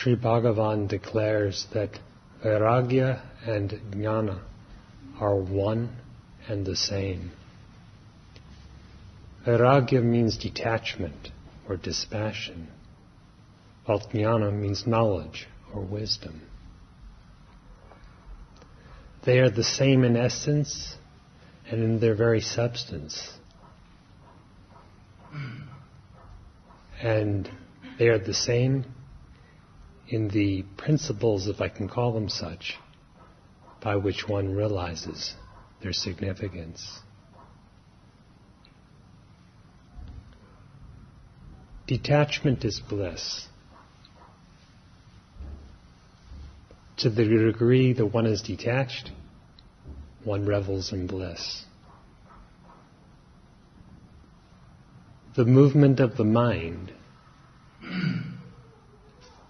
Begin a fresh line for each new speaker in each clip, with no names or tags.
Sri Bhagavan declares that vairagya and jnana are one and the same. Vairagya means detachment or dispassion, while jnana means knowledge or wisdom. They are the same in essence and in their very substance. And they are the same in the principles, if I can call them such, by which one realizes their significance. Detachment is bliss. To the degree that one is detached, one revels in bliss. The movement of the mind,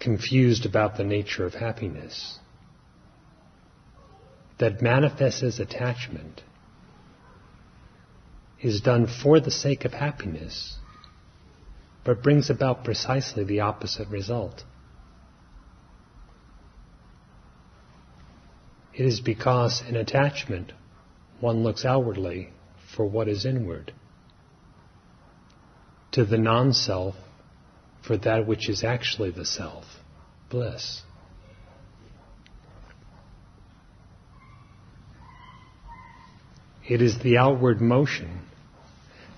confused about the nature of happiness, that manifests as attachment, is done for the sake of happiness, but brings about precisely the opposite result. It is because in attachment one looks outwardly for what is inward, to the non-self for that which is actually the self, bliss. It is the outward motion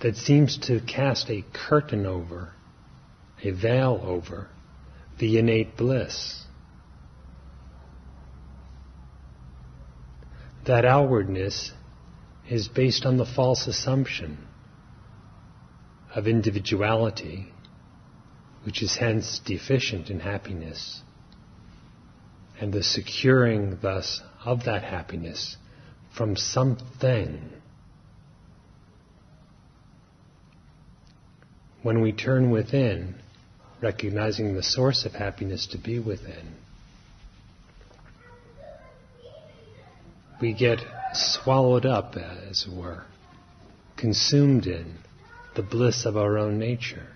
that seems to cast a curtain over, a veil over, the innate bliss. That outwardness is based on the false assumption of individuality, which is hence deficient in happiness, and the securing thus of that happiness from something. When we turn within, recognizing the source of happiness to be within, we get swallowed up, as it were, consumed in the bliss of our own nature.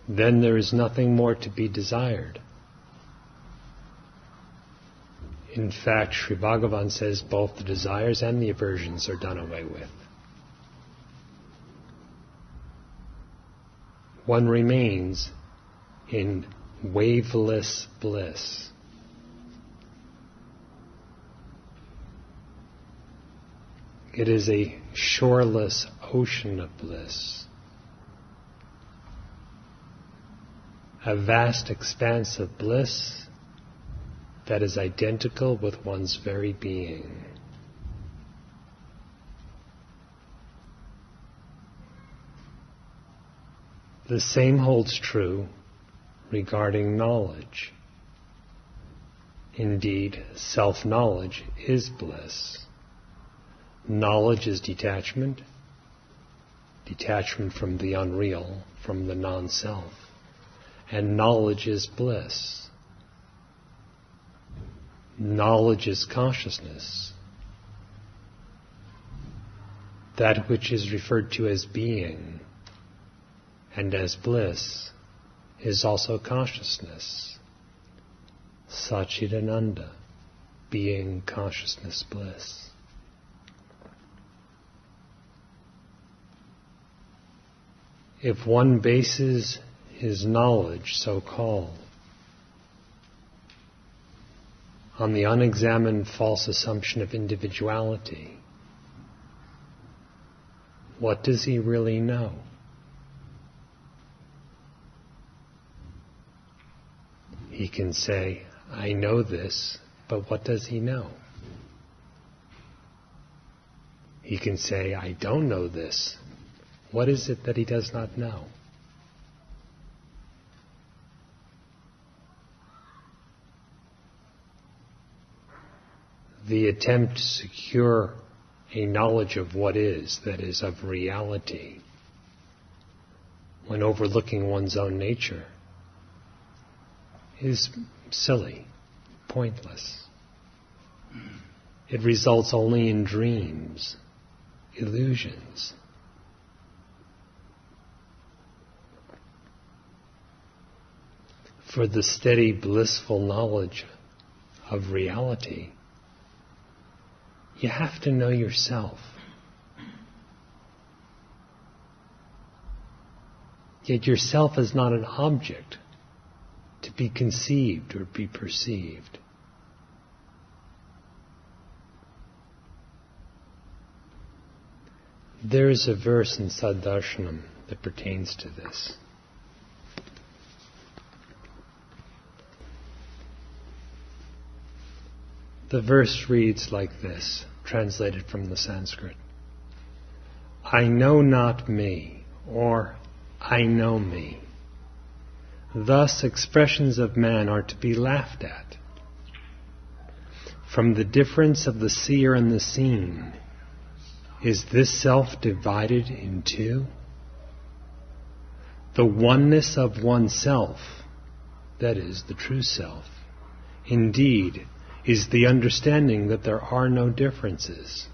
Then there is nothing more to be desired. In fact, Sri Bhagavan says both the desires and the aversions are done away with. One remains in waveless bliss. It is a shoreless ocean of bliss, a vast expanse of bliss that is identical with one's very being. The same holds true regarding knowledge. Indeed, self-knowledge is bliss. Knowledge is detachment, detachment from the unreal, from the non-self. And knowledge is bliss. Knowledge is consciousness. That which is referred to as being and as bliss is also consciousness. Satchidananda, being, consciousness, bliss. If one bases his knowledge, so-called, on the unexamined false assumption of individuality, what does he really know? He can say, I know this, but what does he know? He can say, I don't know this. What is it that he does not know? The attempt to secure a knowledge of what is, that is, of reality, when overlooking one's own nature, is silly, pointless. It results only in dreams, illusions. for the steady, blissful knowledge of reality, you have to know yourself. Yet yourself is not an object to be conceived or be perceived. There is a verse in Saddarshanam that pertains to this. The verse reads like this, translated from the Sanskrit. I know not me, or I know me. Thus expressions of man are to be laughed at. From the difference of the seer and the seen, is this self divided in two? The oneness of oneself, that is, the true self, indeed, is the understanding that there are no differences.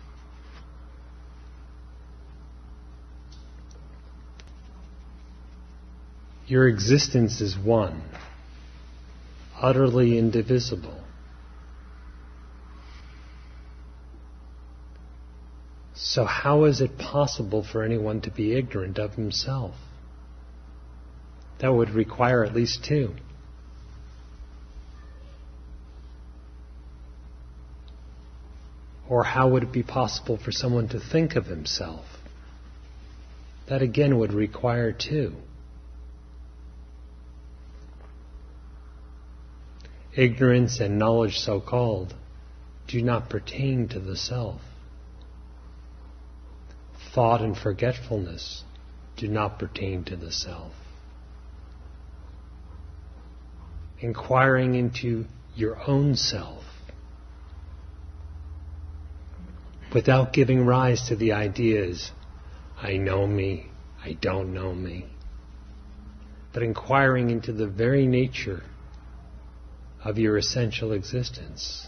Your existence is one, utterly indivisible. So how is it possible for anyone to be ignorant of himself? That would require at least two. Or how would it be possible for someone to think of himself? That again would require two. Ignorance and knowledge so-called do not pertain to the self. Thought and forgetfulness do not pertain to the self. Inquiring into your own self without giving rise to the ideas, I know me, I don't know me, but inquiring into the very nature of your essential existence.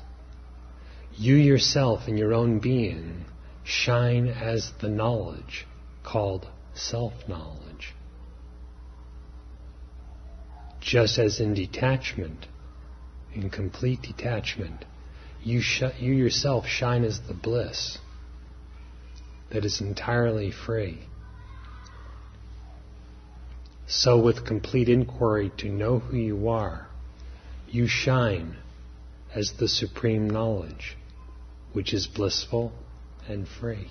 You yourself in your own being shine as the knowledge called self-knowledge. Just as in detachment, in complete detachment, you yourself shine as the bliss that is entirely free. So with complete inquiry to know who you are, you shine as the supreme knowledge, which is blissful and free.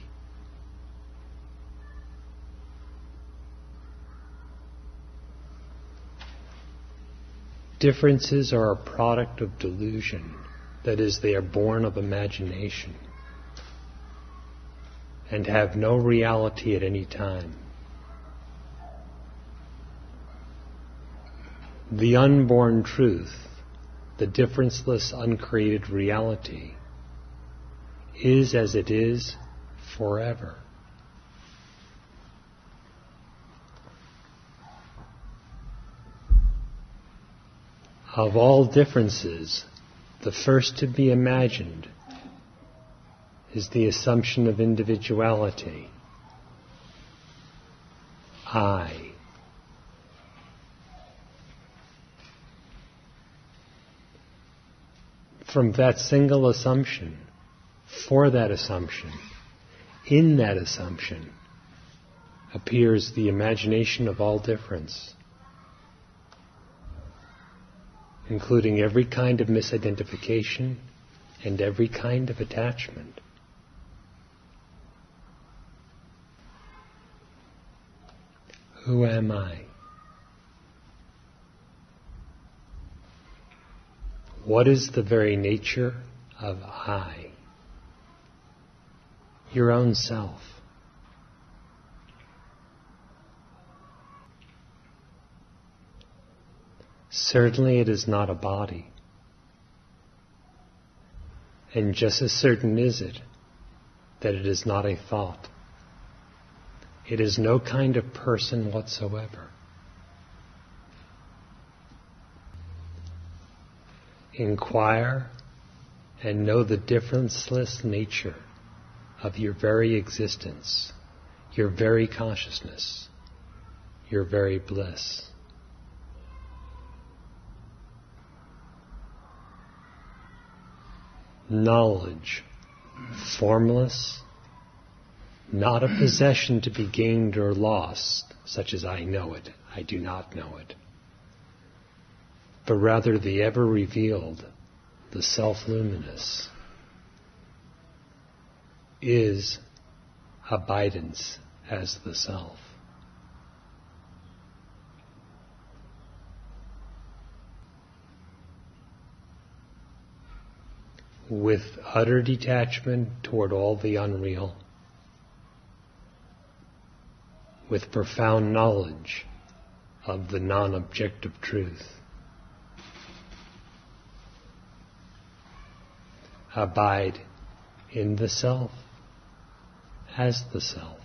Differences are a product of delusion. That is, they are born of imagination and have no reality at any time. The unborn truth, the differenceless, uncreated reality, is as it is forever. Of all differences, the first to be imagined is the assumption of individuality. I. From that single assumption, for that assumption, in that assumption, appears the imagination of all difference, including every kind of misidentification and every kind of attachment. Who am I? What is the very nature of I? Your own self. Certainly it is not a body. And just as certain is it that it is not a thought. It is no kind of person whatsoever. Inquire and know the differenceless nature of your very existence, your very consciousness, your very bliss. knowledge, formless, not a possession to be gained or lost, such as I know it, I do not know it, but rather the ever-revealed, the self-luminous, is abidance as the self. With utter detachment toward all the unreal, with profound knowledge of the non-objective truth, abide in the self as the self.